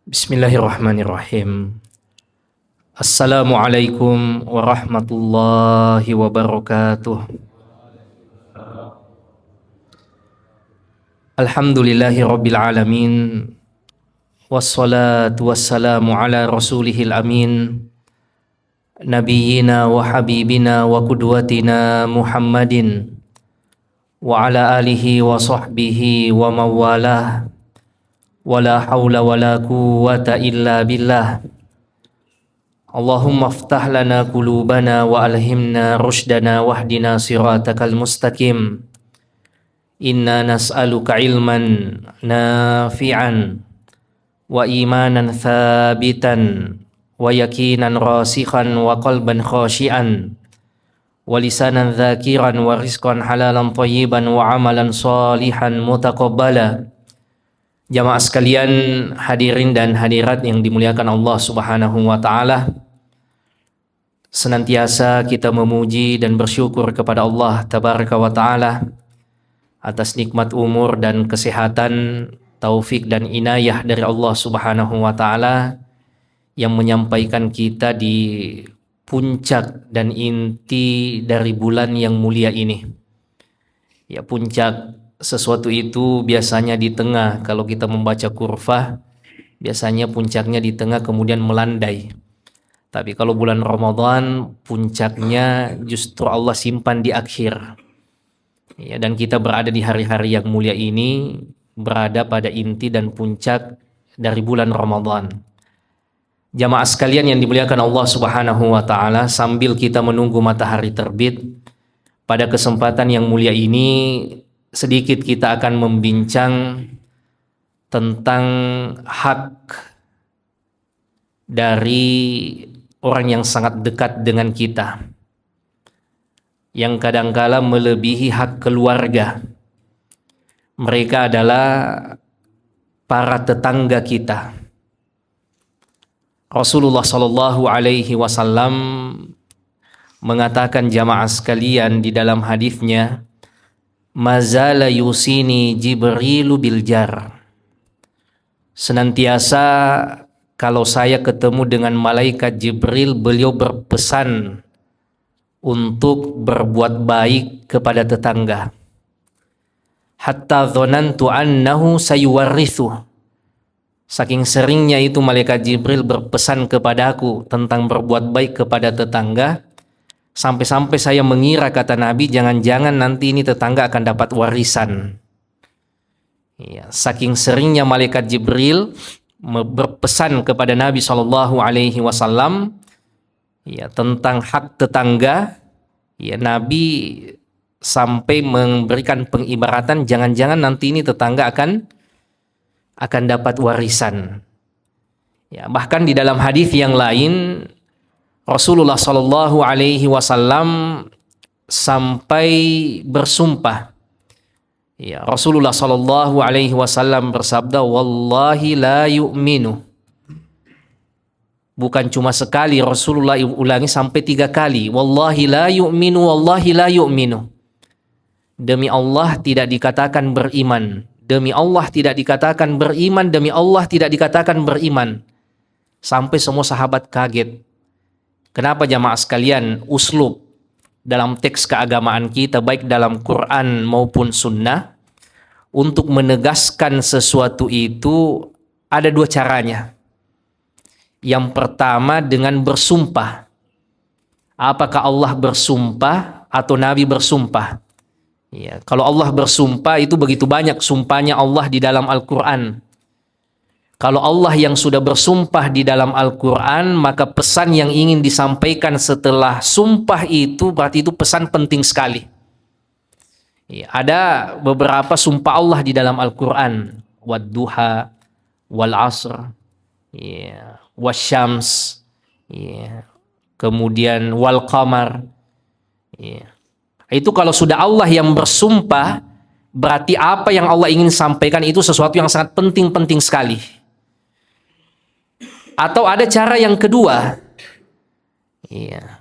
Bismillahirrahmanirrahim. Assalamualaikum warahmatullahi wabarakatuh. Alhamdulillahi rabbil alamin. Wassalatu wassalamu ala rasulihil amin. Nabiyyina wa habibina wa qudwatina Muhammadin wa ala alihi wa sahbihi wa mawalah. Wala haula wala quwwata illa billah. Allahumma aftah lana qulubana wa alhimna rushdana wahdina siratakal mustaqim. Inna nas'aluka ilman nafi'an wa imanan thabitan wa yakinan rasikhan wa qalban khashi'an wa lisanan dhakiran wa rizqan halalan thayyiban wa amalan salihan mutaqabbala. Jamaah sekalian, hadirin dan hadirat yang dimuliakan Allah Subhanahu wa taala. Senantiasa kita memuji dan bersyukur kepada Allah Tabaraka wa taala atas nikmat umur dan kesehatan, taufik dan inayah dari Allah Subhanahu wa taala yang menyampaikan kita di puncak dan inti dari bulan yang mulia ini. Ya, puncak sesuatu itu biasanya di tengah. Kalau kita membaca kurva, biasanya puncaknya di tengah kemudian melandai. Tapi kalau bulan Ramadan, puncaknya justru Allah simpan di akhir. Ya, dan kita berada di hari-hari yang mulia ini, berada pada inti dan puncak dari bulan Ramadan. Jamaah sekalian yang dimuliakan Allah Subhanahu wa taala, sambil kita menunggu matahari terbit, pada kesempatan yang mulia ini sedikit kita akan membincang tentang hak dari orang yang sangat dekat dengan kita, yang kadangkala melebihi hak keluarga. Mereka adalah para tetangga kita. Rasulullah Shallallahu Alaihi Wasallam mengatakan, jamaah sekalian, di dalam hadisnya, mazala yusini Jibrilu biljar. Senantiasa kalau saya ketemu dengan malaikat Jibril, beliau berpesan untuk berbuat baik kepada tetangga. Hatta dhonantu annahu sayuwarrithu. Saking seringnya itu malaikat Jibril berpesan kepadaku tentang berbuat baik kepada tetangga, sampai-sampai saya mengira, kata Nabi, jangan-jangan nanti ini tetangga akan dapat warisan. Ya, saking seringnya malaikat Jibril berpesan kepada Nabi Shallallahu Alaihi Wasallam, ya, tentang hak tetangga, ya, Nabi sampai memberikan pengibaratan, jangan-jangan nanti ini tetangga akan dapat warisan. Ya, bahkan di dalam hadis yang lain, Rasulullah Shallallahu Alaihi Wasallam sampai bersumpah. Ya, Rasulullah Shallallahu Alaihi Wasallam bersabda, wallahi la yu'minu. Bukan cuma sekali, Rasulullah ulangi sampai 3 kali. Wallahi la yu'minu, wallahi la yu'minu. Demi Allah tidak dikatakan beriman. Demi Allah tidak dikatakan beriman. Demi Allah tidak dikatakan beriman. Sampai semua sahabat kaget. Kenapa, jamaah sekalian? Uslub dalam teks keagamaan kita, baik dalam Quran maupun sunnah, untuk menegaskan sesuatu itu ada 2 caranya. Yang pertama dengan bersumpah. Apakah Allah bersumpah atau Nabi bersumpah? Ya, kalau Allah bersumpah itu begitu banyak sumpahnya Allah di dalam Al-Quran. Kalau Allah yang sudah bersumpah di dalam Al-Quran, maka pesan yang ingin disampaikan setelah sumpah itu berarti itu pesan penting sekali. Ya, ada beberapa sumpah Allah di dalam Al-Quran. Wad-duha, wal-asr, ya, wasyams, ya, kemudian wal-qamar. Ya. Itu kalau sudah Allah yang bersumpah, berarti apa yang Allah ingin sampaikan itu sesuatu yang sangat penting sekali. Atau ada cara yang kedua, ya,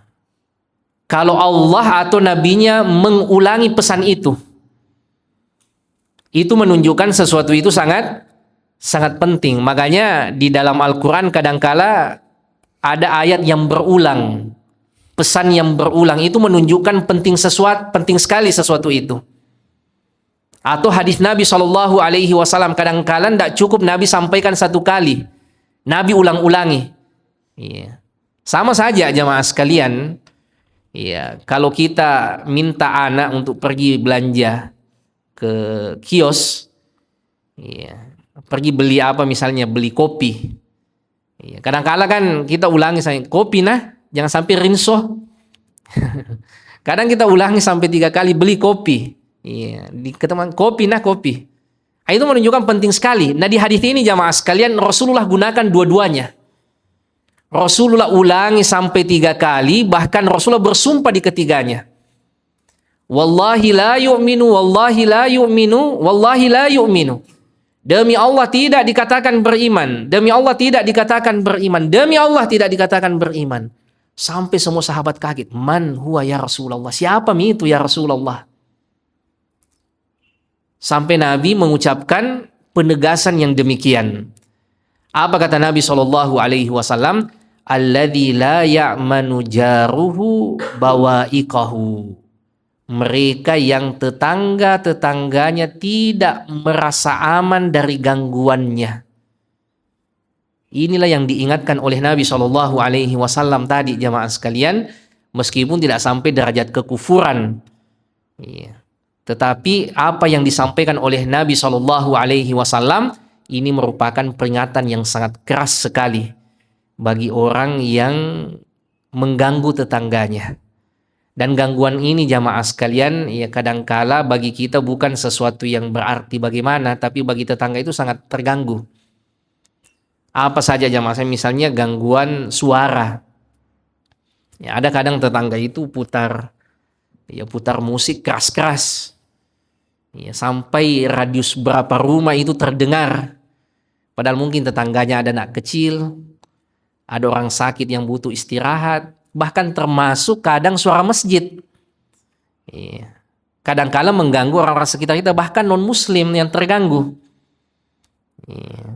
kalau Allah atau nabinya mengulangi pesan itu menunjukkan sesuatu itu sangat Sangat penting. Makanya di dalam Al-Quran kadangkala ada ayat yang berulang, pesan yang berulang itu menunjukkan penting sekali sesuatu itu. Atau hadis Nabi Shallallahu Alaihi Wasallam kadangkala tidak cukup Nabi sampaikan satu kali, Nabi ulang-ulangi. Iya. Sama saja jamaah sekalian. Iya. Kalau kita minta anak untuk pergi belanja ke kios, iya, pergi beli apa misalnya beli kopi. Iya. Kadang-kala kan kita ulangi saya kopi jangan sampai rinso. Kadang kita ulangi sampai 3 kali beli kopi. Iya, di ketemu kopi. Itu menunjukkan penting sekali. Nah di hadis ini jamaah sekalian Rasulullah gunakan dua-duanya. Rasulullah ulangi sampai 3 kali, bahkan Rasulullah bersumpah di ketiganya. Wallahi la yu'minu, wallahi la yu'minu, wallahi la yu'minu. Demi Allah tidak dikatakan beriman. Demi Allah tidak dikatakan beriman. Demi Allah tidak dikatakan beriman. Sampai semua sahabat kaget. Man huwa ya Rasulullah? Siapa itu ya Rasulullah? Sampai Nabi mengucapkan penegasan yang demikian. Apa kata Nabi SAW? Alladzi la ya'manu jaruhu bawa'iqahu. Mereka yang tetangga-tetangganya tidak merasa aman dari gangguannya. Inilah yang diingatkan oleh Nabi SAW tadi jamaah sekalian, meskipun tidak sampai derajat kekufuran. Iya. Tetapi apa yang disampaikan oleh Nabi SAW ini merupakan peringatan yang sangat keras sekali bagi orang yang mengganggu tetangganya. Dan gangguan ini jamaah sekalian ya kadangkala bagi kita bukan sesuatu yang berarti bagaimana, tapi bagi tetangga itu sangat terganggu. Apa saja jamaah saya, misalnya gangguan suara. Ya ada kadang tetangga itu putar musik keras-keras. Ya, sampai radius berapa rumah itu terdengar. Padahal mungkin tetangganya ada anak kecil, ada orang sakit yang butuh istirahat, bahkan termasuk kadang suara masjid. Ya. Kadang-kala mengganggu orang-orang sekitar kita, bahkan non-muslim yang terganggu. Ya.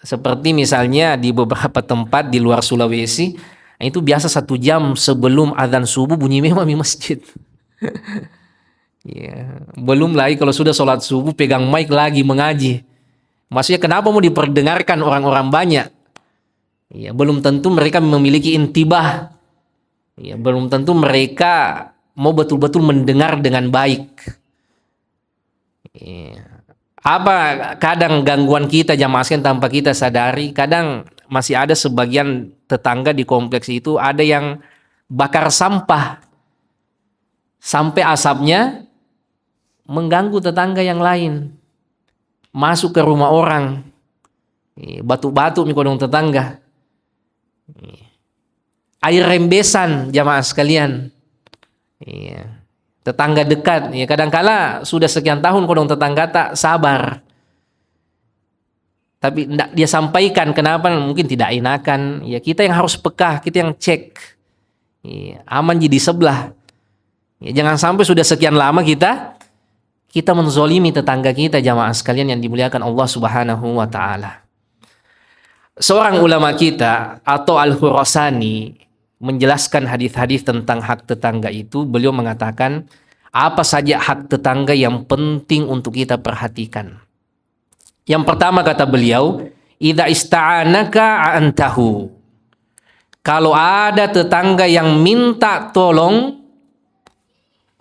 Seperti misalnya di beberapa tempat di luar Sulawesi, itu biasa 1 jam sebelum azan subuh bunyi memang di masjid. Ya, belum lagi kalau sudah sholat subuh pegang mic lagi mengaji. Maksudnya kenapa mau diperdengarkan orang-orang banyak? Ya, belum tentu mereka memiliki intibah. Ya, belum tentu mereka mau betul-betul mendengar dengan baik. Ya. Apa kadang gangguan kita jamaah sekalian tanpa kita sadari, kadang masih ada sebagian tetangga di kompleks itu ada yang bakar sampah sampai asapnya mengganggu tetangga yang lain, masuk ke rumah orang, batu-batu mikodong tetangga, air rembesan jamaah sekalian, tetangga dekat, ya kadangkala sudah sekian tahun kodong tetangga tak sabar, tapi tidak dia sampaikan kenapa mungkin tidak enakan, ya kita yang harus peka, kita yang cek, aman jadi sebelah, ya, jangan sampai sudah sekian lama kita menzolimi tetangga kita jamaah sekalian yang dimuliakan Allah Subhanahu wa taala. Seorang ulama kita atau Al-Khurasani menjelaskan hadis-hadis tentang hak tetangga itu, beliau mengatakan apa saja hak tetangga yang penting untuk kita perhatikan. Yang pertama kata beliau, idza ista'anaka antahu. Kalau ada tetangga yang minta tolong,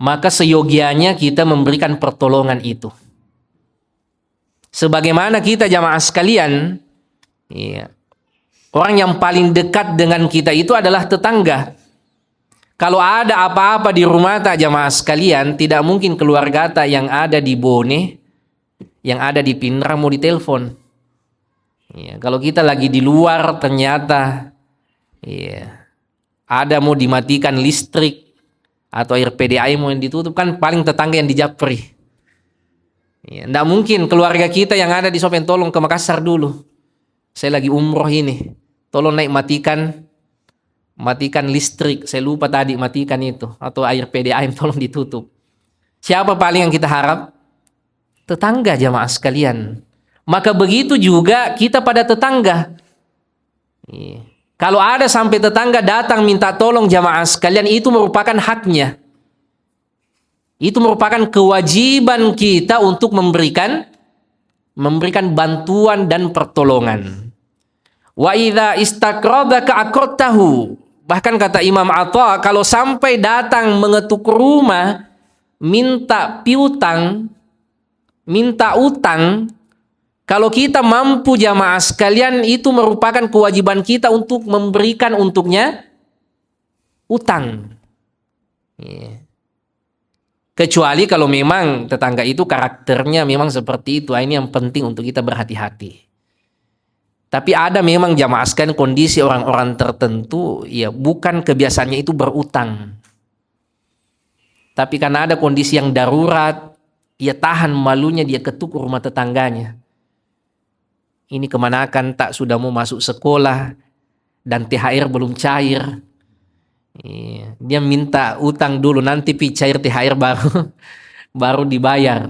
maka seyogianya kita memberikan pertolongan itu. Sebagaimana kita jamaah sekalian, ya, orang yang paling dekat dengan kita itu adalah tetangga. Kalau ada apa-apa di rumah tak jamaah sekalian, tidak mungkin keluarga tak yang ada di Bone, yang ada di Pindrang mau ditelepon. Ya, kalau kita lagi di luar ternyata ya, ada mau dimatikan listrik atau air PDAM mau yang ditutup, kan paling tetangga yang dijapri. Ya, nggak mungkin keluarga kita yang ada di Sopen tolong ke Makassar dulu. Saya lagi umroh ini, tolong naik matikan listrik. Saya lupa tadi matikan itu, atau air PDAM tolong ditutup. Siapa paling yang kita harap? Tetangga jamaah sekalian. Maka begitu juga kita pada tetangga. Iya. Kalau ada sampai tetangga datang minta tolong jamaah sekalian, itu merupakan haknya. Itu merupakan kewajiban kita untuk memberikan bantuan dan pertolongan. Wa idza istaqradaka aqradtahu. Bahkan kata Imam Atha, kalau sampai datang mengetuk rumah minta piutang, minta utang, kalau kita mampu jamaah sekalian, itu merupakan kewajiban kita untuk memberikan untuknya utang. Yeah. Kecuali kalau memang tetangga itu karakternya memang seperti itu. Ini yang penting untuk kita berhati-hati. Tapi ada memang jamaah sekalian kondisi orang-orang tertentu, ya bukan kebiasaannya itu berutang. Tapi karena ada kondisi yang darurat, ia tahan malunya, dia ketuk rumah tetangganya. Ini kemanakan tak sudah mau masuk sekolah dan THR belum cair. Dia minta utang dulu, nanti cair THR baru dibayar.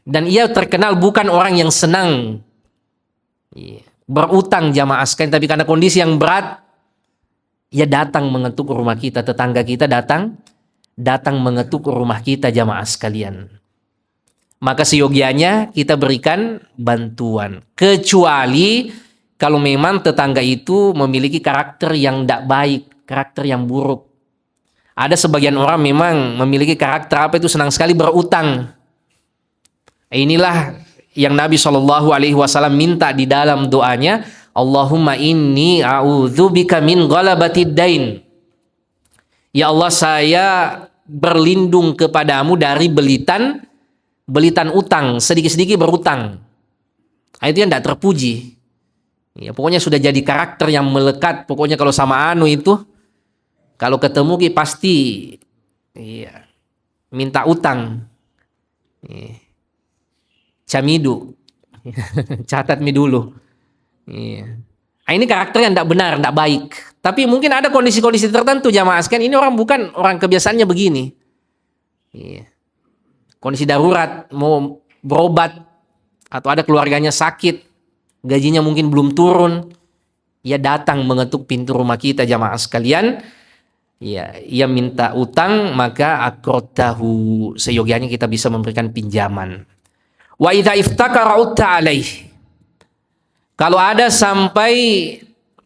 Dan ia terkenal bukan orang yang senang berutang jamaah sekalian, tapi karena kondisi yang berat, ia datang mengetuk rumah kita, tetangga kita datang mengetuk rumah kita jamaah sekalian. Maka seyogianya kita berikan bantuan. Kecuali kalau memang tetangga itu memiliki karakter yang tidak baik, karakter yang buruk. Ada sebagian orang memang memiliki karakter apa itu, senang sekali berutang. Inilah yang Nabi SAW minta di dalam doanya, Allahumma inni a'udzubika min ghalabatid dain. Ya Allah, saya berlindung kepadamu dari belitan utang, sedikit-sedikit berutang. Itu yang tidak terpuji. Ya, pokoknya sudah jadi karakter yang melekat. Pokoknya kalau sama itu, kalau ketemu pasti minta utang. Camidu. Catat mi dulu. Ini karakter yang tidak benar, tidak baik. Tapi mungkin ada kondisi-kondisi tertentu jamaah sekalian, ini orang bukan orang kebiasaannya begini. Kondisi darurat, mau berobat, atau ada keluarganya sakit, gajinya mungkin belum turun, ia datang mengetuk pintu rumah kita jamaah sekalian, ia minta utang, maka aqradtahu, seyogianya kita bisa memberikan pinjaman. Wa idza iftakara utta alaih. Kalau ada sampai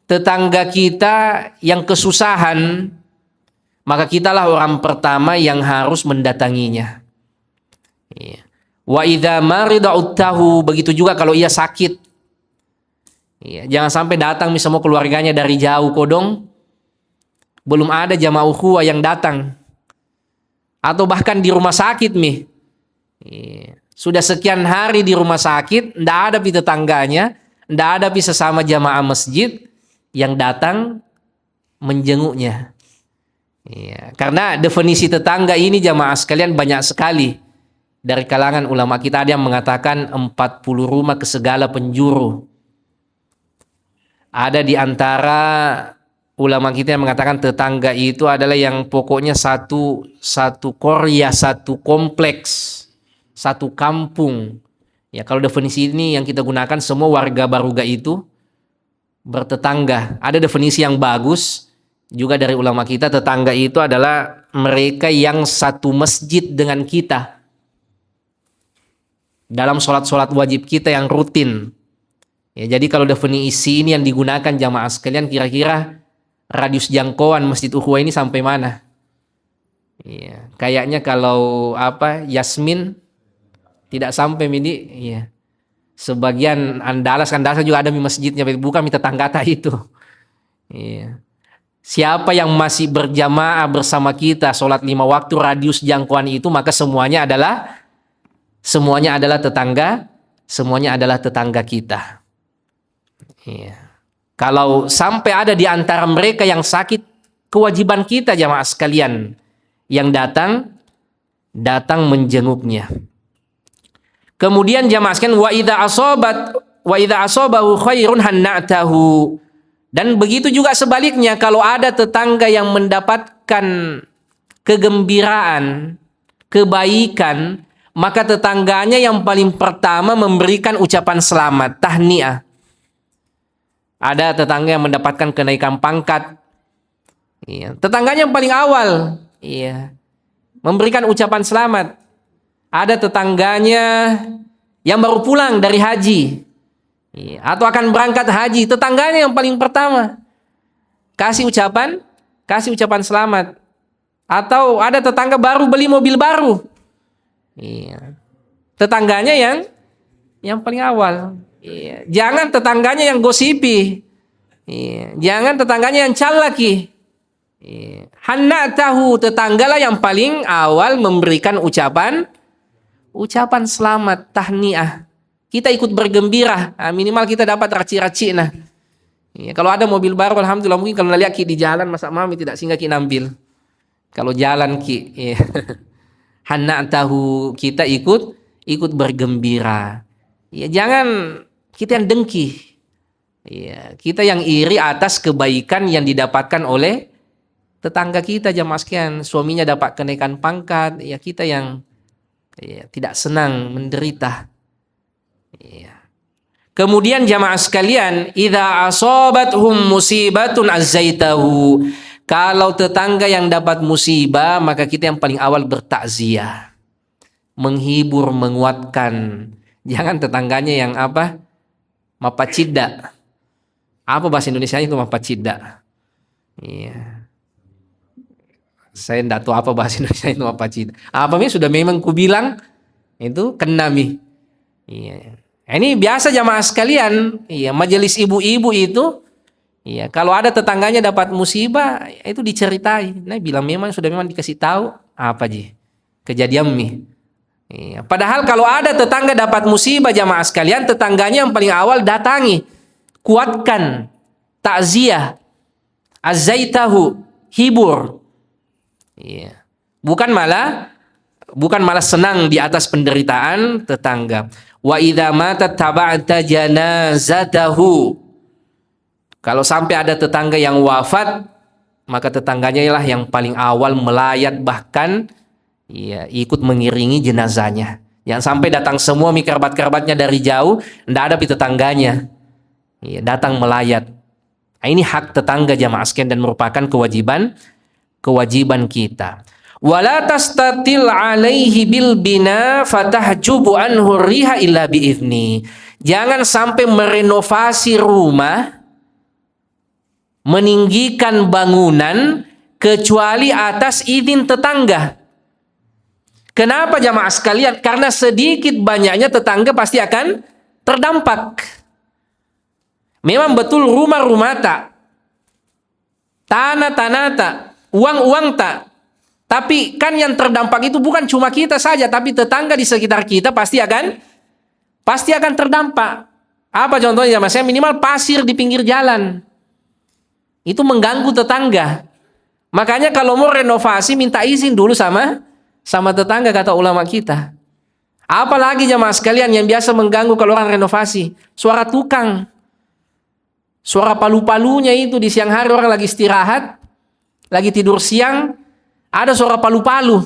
tetangga kita yang kesusahan, maka kitalah orang pertama yang harus mendatanginya. Wa idza marida uttahu, begitu juga kalau ia sakit. Jangan sampai datang semua keluarganya dari jauh kodong, belum ada jamaah ukhuwah yang datang. Atau bahkan di rumah sakit sudah sekian hari di rumah sakit, ndak ada tetangganya, ndak ada sesama jamaah masjid yang datang menjenguknya. Karena definisi tetangga ini jamaah sekalian banyak sekali. Dari kalangan ulama kita ada yang mengatakan 40 rumah ke segala penjuru. Ada di antara ulama kita yang mengatakan tetangga itu adalah yang pokoknya satu korya, satu kompleks, satu kampung. Ya, kalau definisi ini yang kita gunakan, semua warga Baruga itu bertetangga. Ada definisi yang bagus juga dari ulama kita, tetangga itu adalah mereka yang satu masjid dengan kita. Dalam sholat-sholat wajib kita yang rutin. Ya, jadi kalau definisi ini yang digunakan jamaah sekalian, kira-kira radius jangkauan Masjid Ukhuwah ini sampai mana? Ya, kayaknya kalau Yasmin tidak sampai midi. Ya. Sebagian Andalas juga ada masjidnya, bukan tetangga itu. Ya. Siapa yang masih berjamaah bersama kita sholat 5 waktu radius jangkauan itu, maka semuanya adalah tetangga, semuanya adalah tetangga kita. Kalau sampai ada di antara mereka yang sakit, kewajiban kita jamaah sekalian yang datang menjenguknya. Kemudian jamaah sekalian, wa idza asabahu khairun hanna'tahu. Dan begitu juga sebaliknya, kalau ada tetangga yang mendapatkan kegembiraan, kebaikan, maka tetangganya yang paling pertama memberikan ucapan selamat, tahniah. Ada tetangga yang mendapatkan kenaikan pangkat. Iya. Tetangganya yang paling awal, iya, memberikan ucapan selamat. Ada tetangganya yang baru pulang dari haji, iya, atau akan berangkat haji, tetangganya yang paling pertama kasih ucapan selamat. Atau ada tetangga baru beli mobil baru, iya, tetangganya yang paling awal. Iya. Jangan tetangganya yang gosipi, iya. Jangan tetangganya yang calaki. Iya. Hanna tahu, tetanggalah yang paling awal memberikan ucapan selamat, tahniah. Kita ikut bergembira, minimal kita dapat raci-raci nah. Ya, kalau ada mobil baru, alhamdulillah, mungkin kalau lihat ki di jalan, masa mami tidak singgah ki nambil. Kalau jalan ki, ya. Hanna tahu, kita ikut bergembira. Ya, jangan kita yang dengki. Ya, kita yang iri atas kebaikan yang didapatkan oleh tetangga kita, jamaah sekalian. Suaminya dapat kenaikan pangkat, ya kita yang tidak senang, menderita. Ya. Kemudian jamaah sekalian, idza asabathum musibatun azzaitahu. Kalau tetangga yang dapat musibah, maka kita yang paling awal bertakziah, menghibur, menguatkan. Jangan tetangganya yang apa? Mapacida. Apa bahasa Indonesianya itu mapacida? Iya. Saya tidak tahu apa bahasa Indonesia itu mapacida. Apa sudah memang kubilang itu kena mi. Iya. Ini biasa jamaah sekalian, iya, majelis ibu-ibu itu, iya, kalau ada tetangganya dapat musibah, itu diceritai. Nah, bilang memang dikasih tahu apa ji kejadian mi. Iya. Padahal kalau ada tetangga dapat musibah jamaah sekalian, tetangganya yang paling awal datangi, kuatkan, takziah, azaitahu, hibur. Iya. Bukan malah senang di atas penderitaan tetangga. Wa idza matat taba'ta janazatahu. Kalau sampai ada tetangga yang wafat, maka tetangganya lah yang paling awal melayat, bahkan ya, ikut mengiringi jenazahnya. Yang sampai datang semua kerabat-kerabatnya dari jauh, tidak ada tetangganya. Ya, datang melayat. Nah, ini hak tetangga jamaah sekalian dan merupakan kewajiban kita. Wala tastatil alaihi bil bina fatahjubu anhu riha illa biizni. Jangan sampai merenovasi rumah, meninggikan bangunan kecuali atas izin tetangga. Kenapa jamaah sekalian? Karena sedikit banyaknya tetangga pasti akan terdampak. Memang betul rumah-rumah tak, tanah-tanah tak, uang-uang tak. Tapi kan yang terdampak itu bukan cuma kita saja, tapi tetangga di sekitar kita pasti akan terdampak. Apa contohnya? Mas, minimal pasir di pinggir jalan. Itu mengganggu tetangga. Makanya kalau mau renovasi minta izin dulu sama tetangga, kata ulama kita. Apalagi jamaah sekalian yang biasa mengganggu kalau orang renovasi, suara tukang. Suara palu-palunya itu di siang hari orang lagi istirahat, lagi tidur siang, ada suara palu-palu.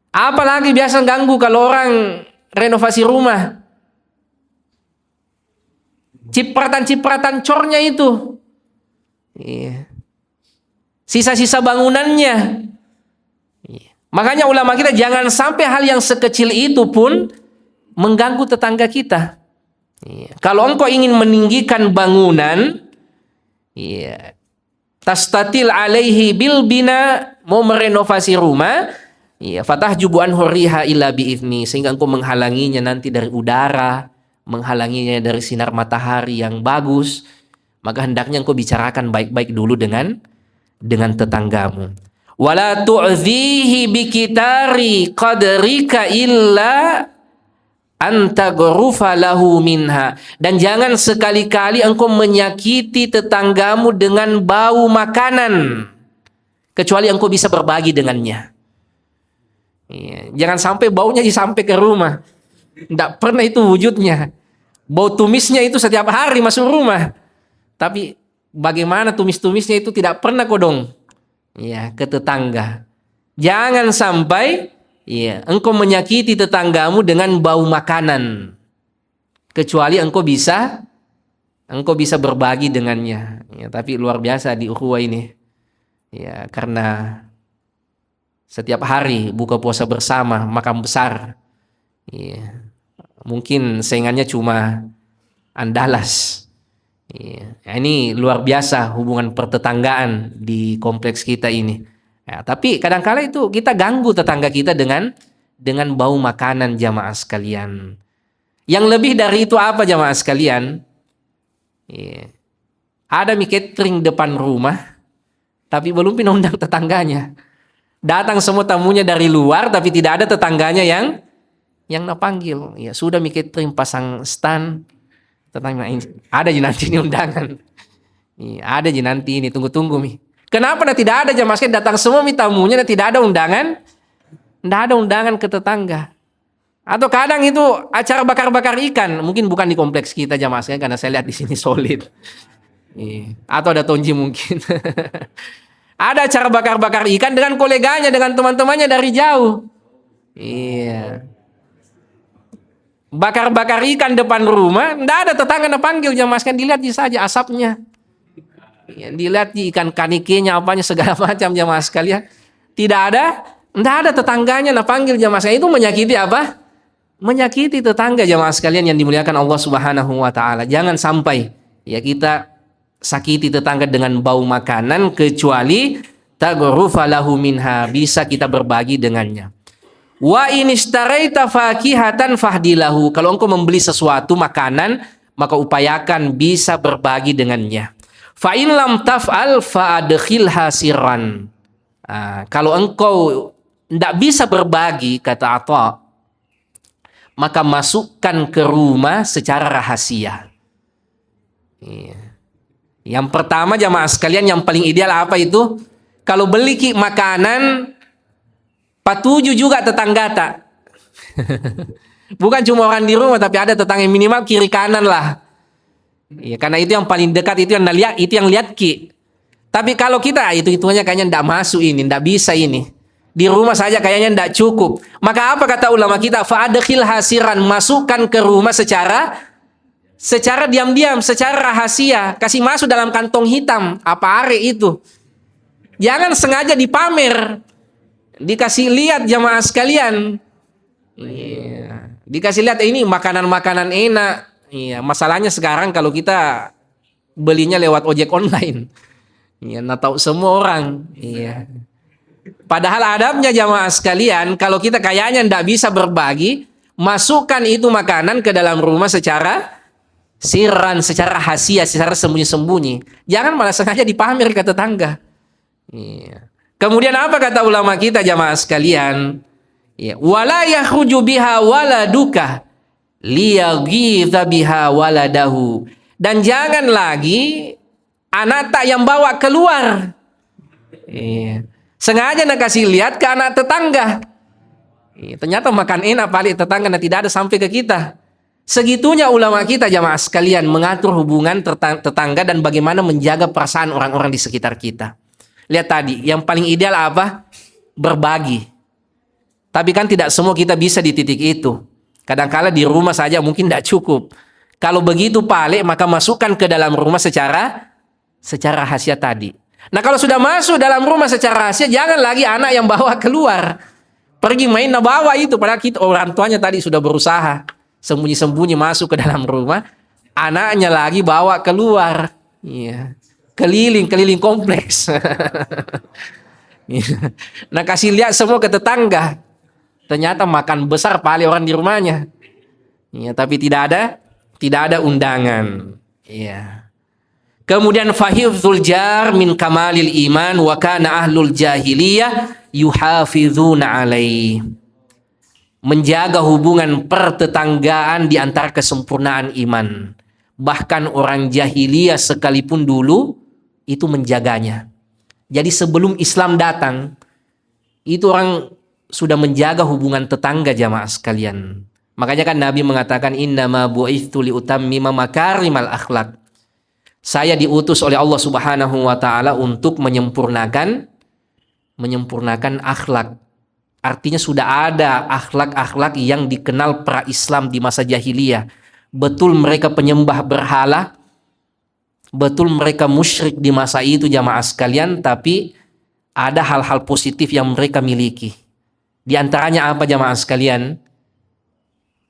Apalagi biasa ganggu kalau orang renovasi rumah. Cipratan-cipratan cornya itu. Sisa-sisa bangunannya. Makanya ulama kita jangan sampai hal yang sekecil itu pun mengganggu tetangga kita. Kalau engkau ingin meninggikan bangunan, tastatil alaihi bil bina, mau merenovasi rumah, fatahjubu anhu riha illa biizni, sehingga engkau menghalanginya nanti dari udara, menghalanginya dari sinar matahari yang bagus, maka hendaknya engkau bicarakan baik-baik dulu dengan tetanggamu. Wala tu'dhihi bikitari qadrika illa antaghrufa lahu minha, dan jangan sekali-kali engkau menyakiti tetanggamu dengan bau makanan kecuali engkau bisa berbagi dengannya. Jangan sampai baunya sampai ke rumah. Tidak pernah itu wujudnya. Bau tumisnya itu setiap hari masuk rumah. Tapi bagaimana tumis-tumisnya itu tidak pernah kodong ke tetangga. Jangan sampai Iya, engkau menyakiti tetanggamu dengan bau makanan, kecuali engkau bisa berbagi dengannya. Ya, tapi luar biasa di ukhuwah ini. Ya, karena setiap hari buka puasa bersama, makan besar. Ya, mungkin saingannya cuma andalas. Ya, ini luar biasa hubungan pertetanggaan di kompleks kita ini. Ya, tapi kadang-kala itu kita ganggu tetangga kita dengan bau makanan jamaah sekalian. Yang lebih dari itu apa jamaah sekalian? Ya, ada catering depan rumah, tapi belum pernah undang tetangganya. Datang semua tamunya dari luar, tapi tidak ada tetangganya yang napanggil. Ya sudah catering pasang stand, tetangga ini ada aja nanti ini undangan. Ya, ada aja nanti ini tunggu-tunggu mi. Kenapa tidak ada jamaah sekalian, datang semua tamunya dan tidak ada undangan? Tidak ada undangan ke tetangga. Atau kadang itu acara bakar-bakar ikan, mungkin bukan di kompleks kita jamaah sekalian karena saya lihat di sini solid. Iya. Atau ada tonji mungkin. Ada acara bakar-bakar ikan dengan koleganya, dengan teman-temannya dari jauh. Iya. Bakar-bakar ikan depan rumah, tidak ada tetangga yang panggil jamaah sekalian, dilihat saja asapnya. Ya, dilihat di ikan kanikenya apanya segala macam jamaah sekalian. Tidak ada tetangganya yang panggil jamaah sekalian. Itu menyakiti apa? Menyakiti tetangga jamaah sekalian yang dimuliakan Allah Subhanahu wa taala. Jangan sampai ya kita sakiti tetangga dengan bau makanan kecuali taghrufa lahu minha, bisa kita berbagi dengannya. Wa in ishtaraita fakihatan fahdilahu. Kalau engkau membeli sesuatu makanan, maka upayakan bisa berbagi dengannya. Fa in lam taf'al fa'adkhilha sirran. Kalau engkau tidak bisa berbagi, kata Atha, maka masukkan ke rumah secara rahasia. Yang pertama jamaah sekalian, yang paling ideal apa itu? Kalau beli makanan, patuju juga tetangga tak. Bukan cuma orang di rumah, tapi ada tetangga minimal kiri kanan lah. Ya, karena itu yang paling dekat, itu yang lihat ki. Tapi kalau kita itu-itunya kayaknya tidak masuk ini, tidak bisa ini. Di rumah saja kayaknya tidak cukup. Maka apa kata ulama kita? Fa'adkhil hasiran, masukkan ke rumah secara diam-diam, secara rahasia. Kasih masuk dalam kantong hitam, apa are itu. Jangan sengaja dipamer. Dikasih lihat jamaah sekalian. Iya. Dikasih lihat ini makanan-makanan enak. Iya, masalahnya sekarang kalau kita belinya lewat ojek online. Iya, nah tahu semua orang. Iya. Padahal adabnya jamaah sekalian, kalau kita kayaknya tidak bisa berbagi, masukkan itu makanan ke dalam rumah secara sirran, secara rahasia, secara sembunyi-sembunyi. Jangan malah sengaja dipamer ke tetangga. Iya. Kemudian apa kata ulama kita jamaah sekalian? Ya, wala yakhruju biha waladuka liyaghidha biha waladahu. Dan jangan lagi anak tak yang bawa keluar. Iya. Sengaja nak kasih lihat ke anak tetangga. Ternyata makan enak paling tetangga dan tidak ada sampai ke kita. Segitunya ulama kita jamaah sekalian mengatur hubungan tetangga dan bagaimana menjaga perasaan orang-orang di sekitar kita. Lihat tadi, yang paling ideal apa? Berbagi. Tapi kan tidak semua kita bisa di titik itu. Kadang-kala di rumah saja mungkin tidak cukup. Kalau begitu paling maka masukkan ke dalam rumah secara rahasia tadi. Nah kalau sudah masuk dalam rumah secara rahasia, jangan lagi anak yang bawa keluar. Pergi main nah bawa itu. Padahal kita orang tuanya tadi sudah berusaha sembunyi-sembunyi masuk ke dalam rumah. Anaknya lagi bawa keluar. Iya. Keliling kompleks. Nah kasih lihat semua ke tetangga. Ternyata makan besar paling orang di rumahnya. Iya, tapi tidak ada undangan. Iya. Kemudian fahifdzul jar min kamalil iman wa kana ahlul jahiliyah yuhafizuna alaih. Menjaga hubungan pertetanggaan di antara kesempurnaan iman. Bahkan orang jahiliyah sekalipun dulu itu menjaganya. Jadi sebelum Islam datang, itu orang sudah menjaga hubungan tetangga jamaah sekalian. Makanya kan Nabi mengatakan innama bu'itsu liutammima makarimal akhlak. Saya diutus oleh Allah Subhanahu wa taala untuk menyempurnakan akhlak. Artinya sudah ada akhlak-akhlak yang dikenal pra-Islam di masa jahiliyah. Betul mereka penyembah berhala, betul mereka musyrik di masa itu jamaah sekalian, tapi ada hal-hal positif yang mereka miliki. Di antaranya apa jamaah sekalian?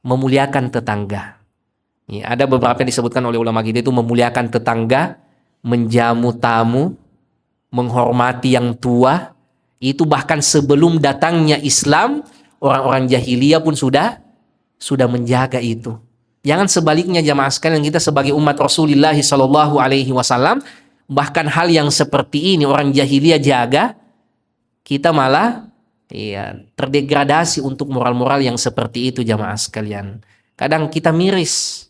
Memuliakan tetangga. Ya, ada beberapa yang disebutkan oleh ulama kita itu memuliakan tetangga, menjamu tamu, menghormati yang tua. Itu bahkan sebelum datangnya Islam, orang-orang jahiliyah pun sudah menjaga itu. Jangan sebaliknya jamaah sekalian, kita sebagai umat Rasulullah Shallallahu Alaihi Wasallam, bahkan hal yang seperti ini orang jahiliyah jaga, kita malah terdegradasi untuk moral-moral yang seperti itu jamaah sekalian. Kadang kita miris,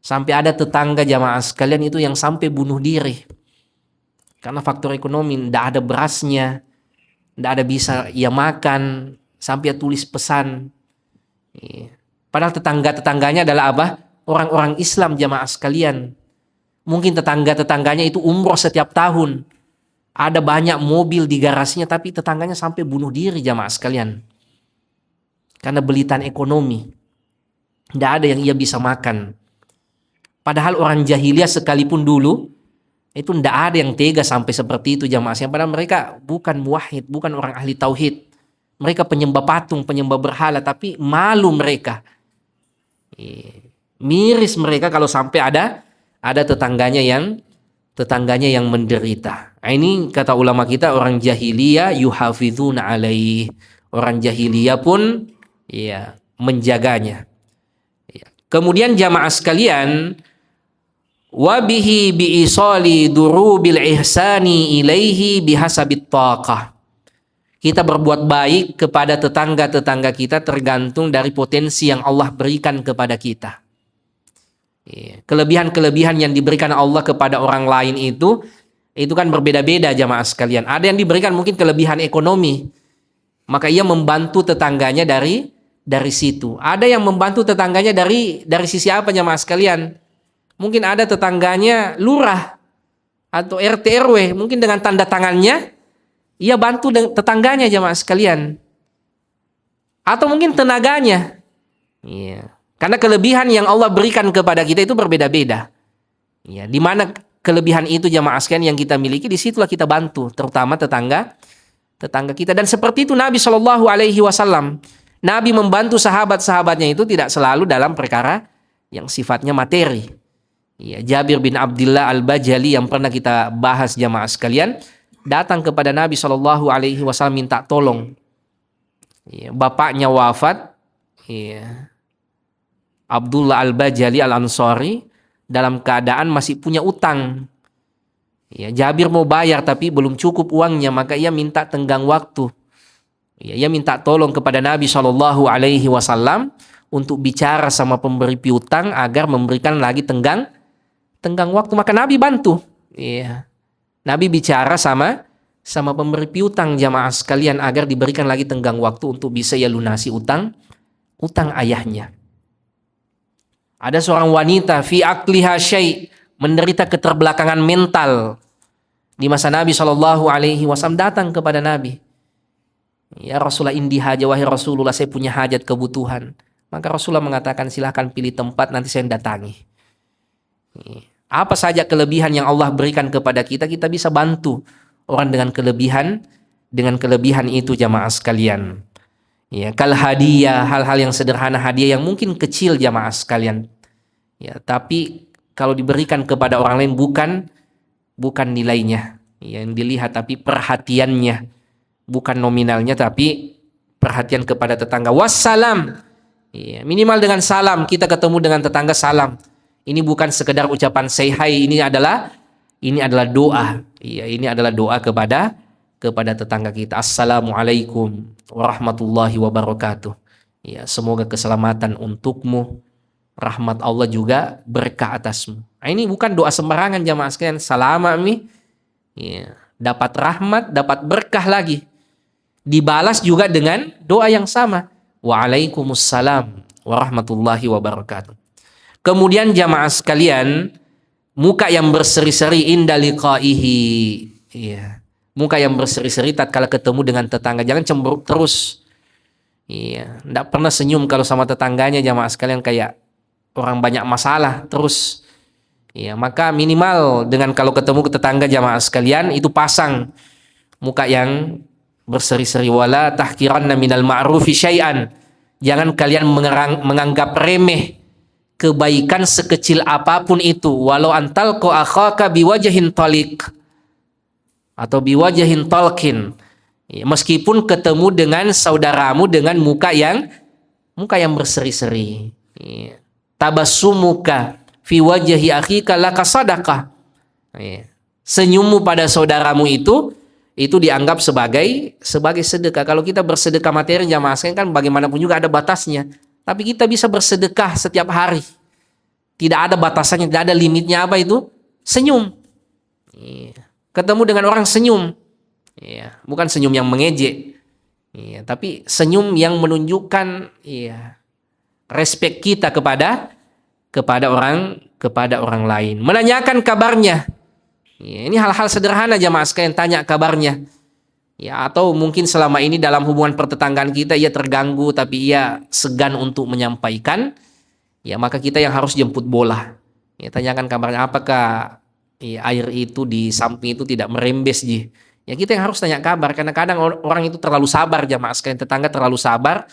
sampai ada tetangga jamaah sekalian itu yang sampai bunuh diri karena faktor ekonomi, tidak ada berasnya, tidak ada bisa ia makan, sampai tulis pesan. Padahal tetangga-tetangganya adalah apa? Orang-orang Islam jamaah sekalian. Mungkin tetangga-tetangganya itu umroh setiap tahun. Ada banyak mobil di garasinya, tapi tetangganya sampai bunuh diri jamaah sekalian. Karena belitan ekonomi. Tidak ada yang ia bisa makan. Padahal orang jahiliyah sekalipun dulu, itu tidak ada yang tega sampai seperti itu jamaah sekalian. Padahal mereka bukan muwahhid, bukan orang ahli tauhid. Mereka penyembah patung, penyembah berhala, tapi malu mereka. Miris mereka kalau sampai ada tetangganya yang menderita. Ini kata ulama kita, orang jahiliyah yuhafizuna alaih. Orang jahiliyah pun menjaganya. Kemudian jamaah sekalian, wabihi biisali durubil ihsani ilaihi bihasabit taqah. Kita berbuat baik kepada tetangga-tetangga kita tergantung dari potensi yang Allah berikan kepada kita. Kelebihan-kelebihan yang diberikan Allah kepada orang lain itu kan berbeda-beda jamaah sekalian. Ada yang diberikan mungkin kelebihan ekonomi, maka ia membantu tetangganya dari situ. Ada yang membantu tetangganya dari sisi apa jamaah sekalian? Mungkin ada tetangganya lurah atau RT RW, mungkin dengan tanda tangannya ia bantu tetangganya jamaah sekalian. Atau mungkin tenaganya. Karena kelebihan yang Allah berikan kepada kita itu berbeda-beda. Di mana kelebihan itu jamaah sekalian yang kita miliki, disitulah kita bantu, terutama tetangga kita. Dan seperti itu Nabi Shallallahu Alaihi Wasallam. Nabi membantu sahabat-sahabatnya itu tidak selalu dalam perkara yang sifatnya materi. Jabir bin Abdullah Al-Bajali yang pernah kita bahas jamaah sekalian, datang kepada Nabi Shallallahu Alaihi Wasallam minta tolong. Bapaknya wafat. Abdullah Al-Bajali Al-Ansari dalam keadaan masih punya utang. Jabir mau bayar tapi belum cukup uangnya, maka ia minta tenggang waktu. Ia minta tolong kepada Nabi Shallallahu Alaihi Wasallam untuk bicara sama pemberi piutang agar memberikan lagi tenggang waktu. Maka Nabi bantu. Nabi bicara sama pemberi piutang jamaah sekalian agar diberikan lagi tenggang waktu untuk bisa ia lunasi utang ayahnya. Ada seorang wanita fi aqliha syai', menderita keterbelakangan mental. Di masa Nabi Shallallahu Alaihi Wasallam datang kepada Nabi. Ya Rasulullah, indi hajat, wahai Rasulullah, saya punya hajat kebutuhan. Maka Rasulullah mengatakan, silahkan pilih tempat, nanti saya datangi. Apa saja kelebihan yang Allah berikan kepada kita, kita bisa bantu orang dengan kelebihan itu jamaah sekalian. Kal hadiah, hal-hal yang sederhana, hadiah yang mungkin kecil jamaah sekalian. Tapi kalau diberikan kepada orang lain bukan nilainya yang dilihat, tapi perhatiannya. Bukan nominalnya, tapi perhatian kepada tetangga. Wassalam. Minimal dengan salam, kita ketemu dengan tetangga salam. Ini bukan sekedar ucapan say hi, ini adalah doa. Ini adalah doa kepada tetangga kita. Assalamualaikum warahmatullahi wabarakatuh. Semoga keselamatan untukmu, rahmat Allah juga berkah atasmu. Ini bukan doa sembarangan jamaah sekalian. Salamami, dapat rahmat, dapat berkah lagi. Dibalas juga dengan doa yang sama. Waalaikumsalam warahmatullahi wabarakatuh. Kemudian jamaah sekalian, muka yang berseri-seri inda liqaihi. Muka yang berseri-seri tatkala ketemu dengan tetangga. Jangan cemberut terus. Iya, tidak pernah senyum kalau sama tetangganya jamaah sekalian, kayak orang banyak masalah terus. Iya, maka minimal dengan kalau ketemu ke tetangga jamaah sekalian itu pasang muka yang berseri-seri. Wala tahkiranna minal ma'rufi syai'an. Jangan kalian menganggap remeh kebaikan sekecil apapun itu, walau antalqa akhaka biwajhin taliq atau biwajhin talqin. Ya, meskipun ketemu dengan saudaramu dengan muka yang berseri-seri. Ya. Tabassumuka fi wajhi akhika laka sadaqah. Ya. Senyummu pada saudaramu itu dianggap sebagai sedekah. Kalau kita bersedekah materi jamaah sekalian kan bagaimanapun juga ada batasnya. Tapi kita bisa bersedekah setiap hari. Tidak ada batasannya, tidak ada limitnya. Apa itu? Senyum. Ya. Ketemu dengan orang senyum. Ya, bukan senyum yang mengejek, ya, tapi senyum yang menunjukkan ya, respek kita kepada orang lain. Menanyakan kabarnya. Ya, ini hal-hal sederhana jamaah sekalian, tanya kabarnya. Ya, atau mungkin selama ini dalam hubungan pertetanggaan kita ia terganggu tapi ia segan untuk menyampaikan. Ya, maka kita yang harus jemput bola. Ya, tanyakan kabarnya, apakah ya, air itu di samping itu tidak merembes, Ji? Ya kita yang harus tanya kabar, karena kadang orang itu terlalu sabar jamaah sekalian, tetangga terlalu sabar,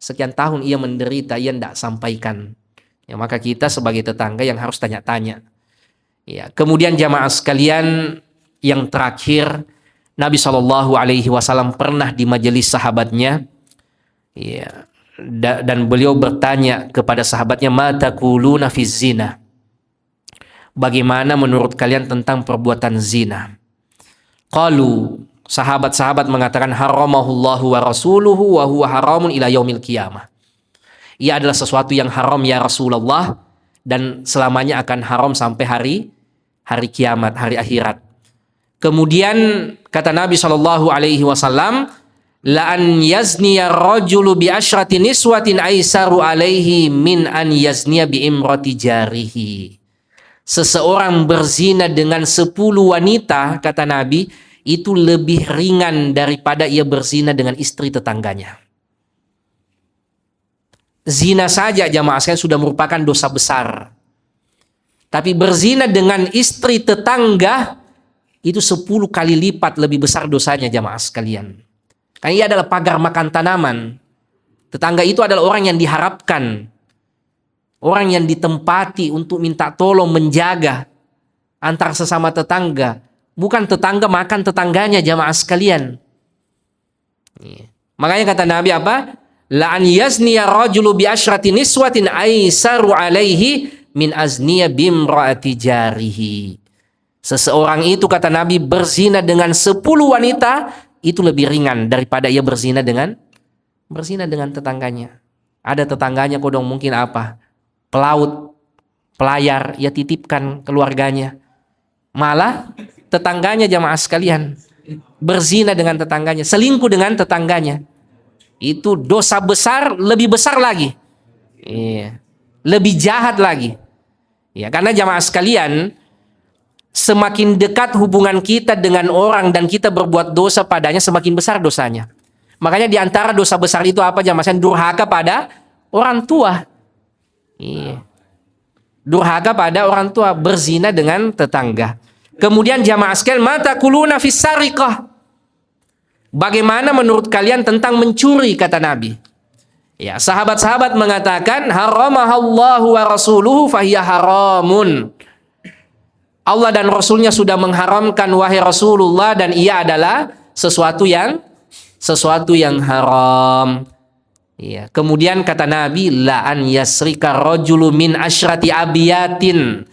sekian tahun ia menderita, ia tidak sampaikan. Ya maka kita sebagai tetangga yang harus tanya-tanya. Ya, kemudian jamaah sekalian yang terakhir, Nabi SAW pernah di majelis sahabatnya, ya, dan beliau bertanya kepada sahabatnya, ma taquluna fi zina? Bagaimana menurut kalian tentang perbuatan zina? Qalu, sahabat-sahabat mengatakan, haramahullahu wa rasuluhu wa huwa haramun ila yaumil qiyamah. Ia adalah sesuatu yang haram ya Rasulullah, dan selamanya akan haram sampai hari kiamat, hari akhirat. Kemudian kata Nabi SAW, la an yazniya rajulu bi asyrati niswatin aisaru alaihi min an yazniya bi imrati jarihi. Seseorang berzina dengan 10 wanita, kata Nabi, itu lebih ringan daripada ia berzina dengan istri tetangganya. Zina saja jamaah sekalian sudah merupakan dosa besar. Tapi berzina dengan istri tetangga itu 10 kali lipat lebih besar dosanya jamaah sekalian. Karena ia adalah pagar makan tanaman. Tetangga itu adalah orang yang diharapkan, orang yang ditempati untuk minta tolong, menjaga antar sesama tetangga. Bukan tetangga makan tetangganya jamaah sekalian. Makanya kata Nabi apa? La an yazniya rajulu bi asyrati niswatin aisaru alaihi min azniya bimraati jarihi. Seseorang itu kata Nabi berzina dengan 10 wanita itu lebih ringan daripada ia berzina dengan tetangganya. Ada tetangganya kodong mungkin apa? Pelaut, pelayar, ia titipkan keluarganya. Malah tetangganya jamaah sekalian berzina dengan tetangganya, selingkuh dengan tetangganya. Itu dosa besar, lebih besar lagi. Iya. Lebih jahat lagi. Ya, karena jamaah sekalian, semakin dekat hubungan kita dengan orang dan kita berbuat dosa padanya, semakin besar dosanya. Makanya di antara dosa besar itu apa jamaah sekalian? Durhaka pada orang tua. Iya. Durhaka pada orang tua, berzina dengan tetangga. Kemudian jamaah sekalian, mata kuluna fis sariqah. Bagaimana menurut kalian tentang mencuri, kata Nabi? Ya, sahabat-sahabat mengatakan, haramahallahu wa rasuluhu fahiya haramun. Allah dan Rasulnya sudah mengharamkan wahai Rasulullah, dan ia adalah sesuatu yang haram. Ya, kemudian kata Nabi, la an yasrika rajulu min asyrati abiyatin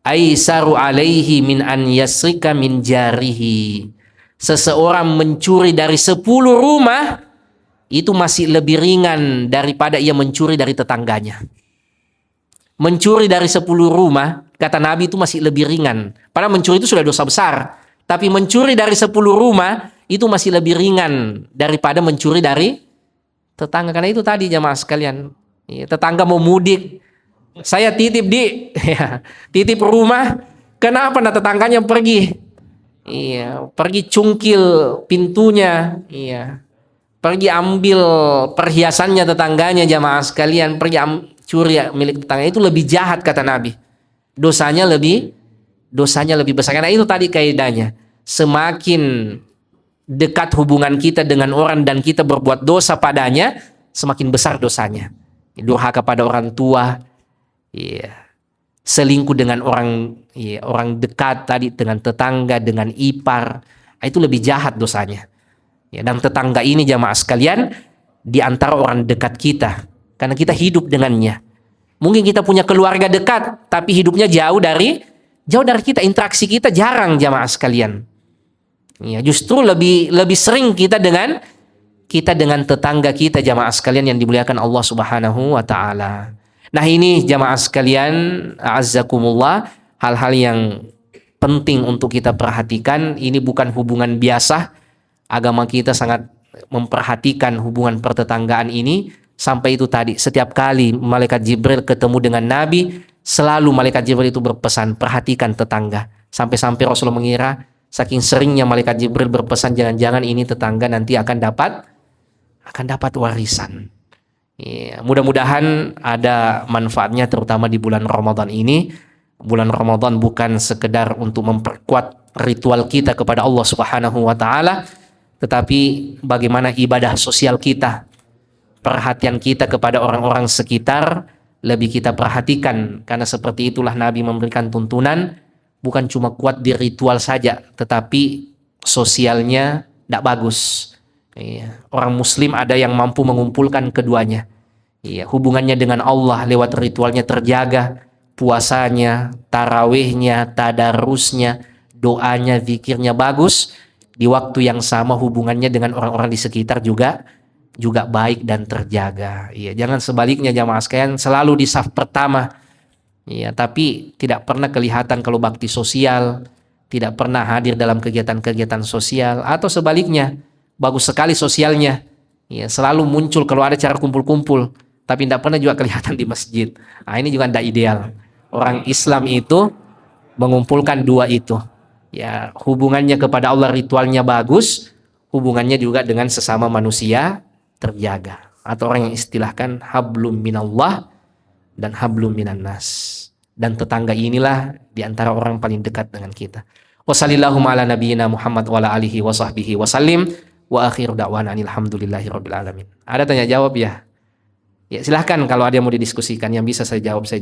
aisaru alaihi min an yasrika min jarihi. Seseorang mencuri dari 10 rumah itu masih lebih ringan daripada ia mencuri dari tetangganya. Mencuri dari 10 rumah, kata Nabi, itu masih lebih ringan. Padahal mencuri itu sudah dosa besar. Tapi mencuri dari 10 rumah itu masih lebih ringan daripada mencuri dari tetangga. Karena itu tadi jamaah sekalian, tetangga mau mudik, saya titip titip rumah, kenapa tetangganya pergi? Iya, pergi cungkil pintunya, iya, pergi ambil perhiasannya tetangganya, jamaah sekalian, pergi curi milik tetangga, itu lebih jahat kata Nabi. Dosanya lebih besar. Karena itu tadi kaidahnya. Semakin dekat hubungan kita dengan orang dan kita berbuat dosa padanya, semakin besar dosanya. Durhaka pada orang tua, selingkuh dengan orang dekat tadi, dengan tetangga, dengan ipar, itu lebih jahat dosanya. Dan tetangga ini jamaah sekalian di antara orang dekat kita, karena kita hidup dengannya. Mungkin kita punya keluarga dekat, tapi hidupnya jauh dari kita, interaksi kita jarang jamaah sekalian. Justru lebih sering kita dengan tetangga kita jamaah sekalian yang dimuliakan Allah Subhanahu wa taala. Nah, ini jamaah sekalian, a'azzakumullah, hal-hal yang penting untuk kita perhatikan. Ini bukan hubungan biasa. Agama kita sangat memperhatikan hubungan pertetanggaan ini. Sampai itu tadi, setiap kali malaikat Jibril ketemu dengan Nabi, selalu malaikat Jibril itu berpesan, perhatikan tetangga. Sampai-sampai Rasulullah mengira, saking seringnya malaikat Jibril berpesan, jangan-jangan ini tetangga nanti akan dapat warisan. Mudah-mudahan ada manfaatnya, terutama di bulan Ramadan ini. Bulan Ramadan bukan sekedar untuk memperkuat ritual kita kepada Allah Subhanahu wa taala, tetapi bagaimana ibadah sosial kita, perhatian kita kepada orang-orang sekitar lebih kita perhatikan, karena seperti itulah Nabi memberikan tuntunan, bukan cuma kuat di ritual saja, tetapi sosialnya tidak bagus. Orang muslim ada yang mampu mengumpulkan keduanya. Hubungannya dengan Allah lewat ritualnya terjaga, puasanya, tarawihnya, tadarusnya, doanya, zikirnya bagus. Di waktu yang sama hubungannya dengan orang-orang di sekitar juga baik dan terjaga. Jangan sebaliknya jamaah sekalian, selalu di saf pertama. Tapi tidak pernah kelihatan kalau bakti sosial, tidak pernah hadir dalam kegiatan-kegiatan sosial, atau sebaliknya, bagus sekali sosialnya. Selalu muncul kalau ada cara kumpul-kumpul, tapi tidak pernah juga kelihatan di masjid. Nah, ini juga tidak ideal. Orang Islam itu mengumpulkan dua itu. Hubungannya kepada Allah, ritualnya bagus, hubungannya juga dengan sesama manusia terjaga. Atau orang yang istilahkan hablum minallah dan hablum minannas. Dan tetangga inilah di antara orang paling dekat dengan kita. Wassallallahu ala nabiyyina Muhammad wa ala alihi wa sahbihi wa sallim. Wa akhiru da'wana alhamdulillahi rabbil alamin. Ada tanya jawab ya? Silahkan kalau ada yang mau didiskusikan, yang bisa saya jawab, saya jawab.